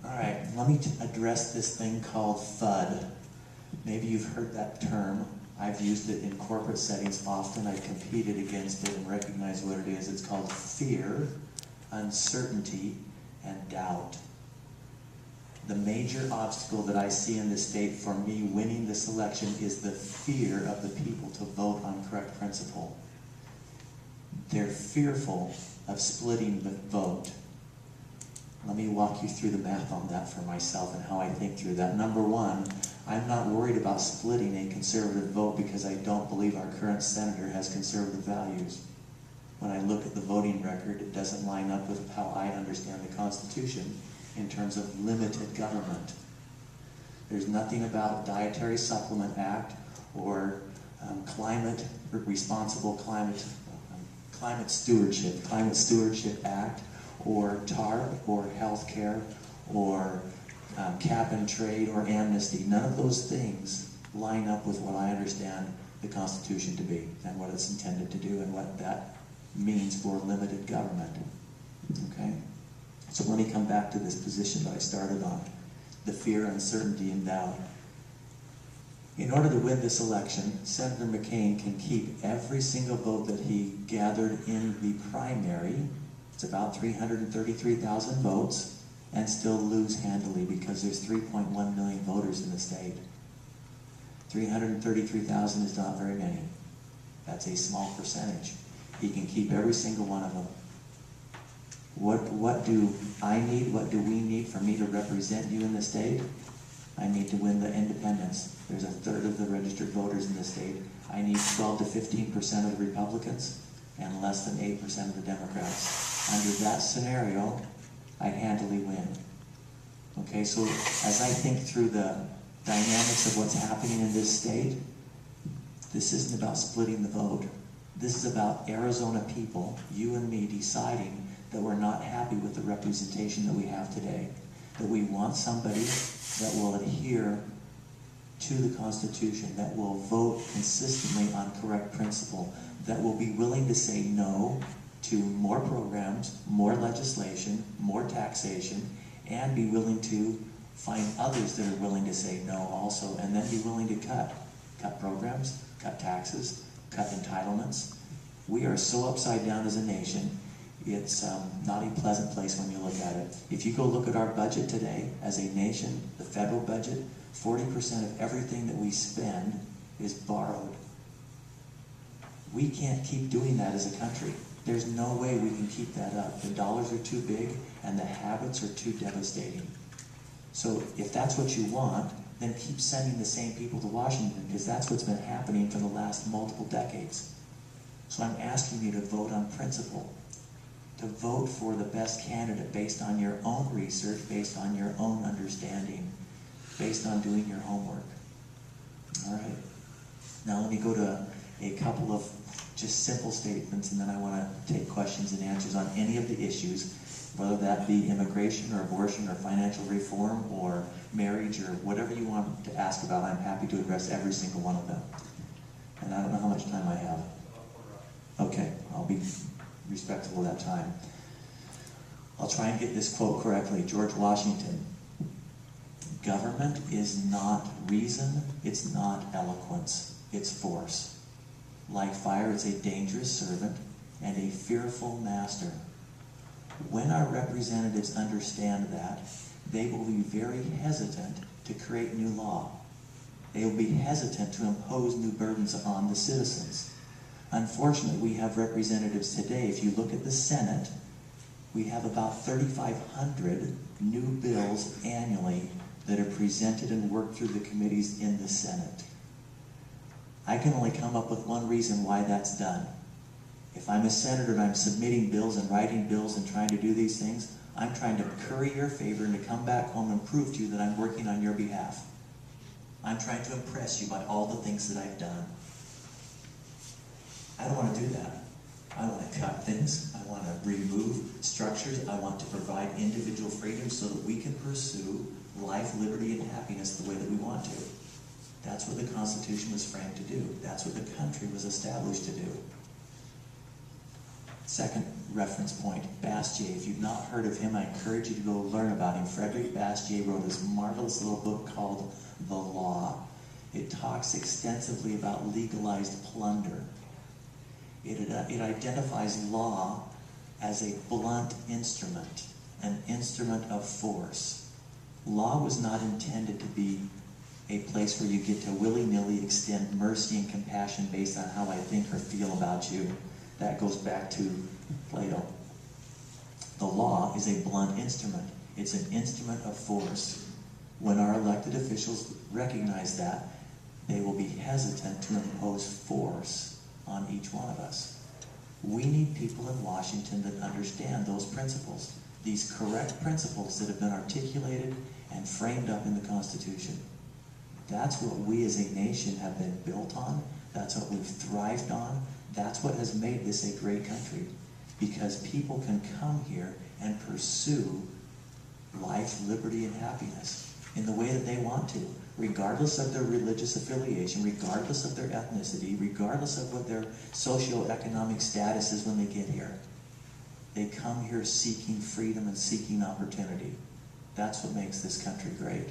All right, let me address this thing called FUD. Maybe you've heard that term. I've used it in corporate settings often. I've competed against it and recognize what it is. It's called fear, uncertainty, and doubt. The major obstacle that I see in this state for me winning this election is the fear of the people to vote on correct principle. They're fearful of splitting the vote. Let me walk you through the math on that for myself and how I think through that. Number one, I'm not worried about splitting a conservative vote because I don't believe our current senator has conservative values. When I look at the voting record, it doesn't line up with how I understand the Constitution in terms of limited government. There's nothing about Dietary Supplement Act or responsible climate stewardship act, or TARP, or health care, or cap and trade, or amnesty. None of those things line up with what I understand the Constitution to be and what it's intended to do and what that means for limited government. Okay? So let me come back to this position that I started on, the fear, uncertainty, and doubt. In order to win this election, Senator McCain can keep every single vote that he gathered in the primary. It's about 333,000 votes, and still lose handily because there's 3.1 million voters in the state. 333,000 is not very many. That's a small percentage. He can keep every single one of them. What do I need, what do we need for me to represent you in the state? I need to win the independents. There's a third of the registered voters in the state. I need 12 to 15% of the Republicans and less than 8% of the Democrats. Under that scenario, I handily win. Okay, so as I think through the dynamics of what's happening in this state, this isn't about splitting the vote. This is about Arizona people, you and me, deciding that we're not happy with the representation that we have today. That we want somebody that will adhere to the Constitution, that will vote consistently on correct principle, that will be willing to say no to more programs, more legislation, more taxation, and be willing to find others that are willing to say no also, and then be willing to cut programs, cut taxes, cut entitlements. We are so upside down as a nation. It's not a pleasant place when you look at it. If you go look at our budget today as a nation, the federal budget, 40% of everything that we spend is borrowed. We can't keep doing that as a country. There's no way we can keep that up. The dollars are too big and the habits are too devastating. So if that's what you want, then keep sending the same people to Washington, because that's what's been happening for the last multiple decades. So I'm asking you to vote on principle, to vote for the best candidate based on your own research, based on your own understanding, based on doing your homework. All right. Now let me go to a couple of just simple statements, and then I want to take questions and answers on any of the issues, whether that be immigration or abortion or financial reform or marriage or whatever you want to ask about. I'm happy to address every single one of them. And I don't know how much time I have. Okay, I'll be respectful of that time. I'll try and get this quote correctly. George Washington: government is not reason, it's not eloquence, it's force. Like fire, it's a dangerous servant and a fearful master. When our representatives understand that, they will be very hesitant to create new law. They will be hesitant to impose new burdens on the citizens. Unfortunately, we have representatives today. If you look at the Senate, we have about 3,500 new bills annually that are presented and worked through the committees in the Senate. I can only come up with one reason why that's done. If I'm a senator and I'm submitting bills and writing bills and trying to do these things, I'm trying to curry your favor and to come back home and prove to you that I'm working on your behalf. I'm trying to impress you by all the things that I've done. I don't want to do that. I want to cut things. I want to remove structures. I want to provide individual freedom so that we can pursue life, liberty, and happiness the way that we want to. That's what the Constitution was framed to do. That's what the country was established to do. Second reference point, Bastiat. If you've not heard of him, I encourage you to go learn about him. Frederick Bastiat wrote this marvelous little book called The Law. It talks extensively about legalized plunder. It identifies law as a blunt instrument, an instrument of force. Law was not intended to be a place where you get to willy-nilly extend mercy and compassion based on how I think or feel about you. That goes back to Plato. The law is a blunt instrument. It's an instrument of force. When our elected officials recognize that, they will be hesitant to impose force on each one of us. We need people in Washington that understand those principles, these correct principles that have been articulated and framed up in the Constitution. That's what we as a nation have been built on. That's what we've thrived on. That's what has made this a great country. Because people can come here and pursue life, liberty, and happiness in the way that they want to, regardless of their religious affiliation, regardless of their ethnicity, regardless of what their socioeconomic status is when they get here. They come here seeking freedom and seeking opportunity. That's what makes this country great.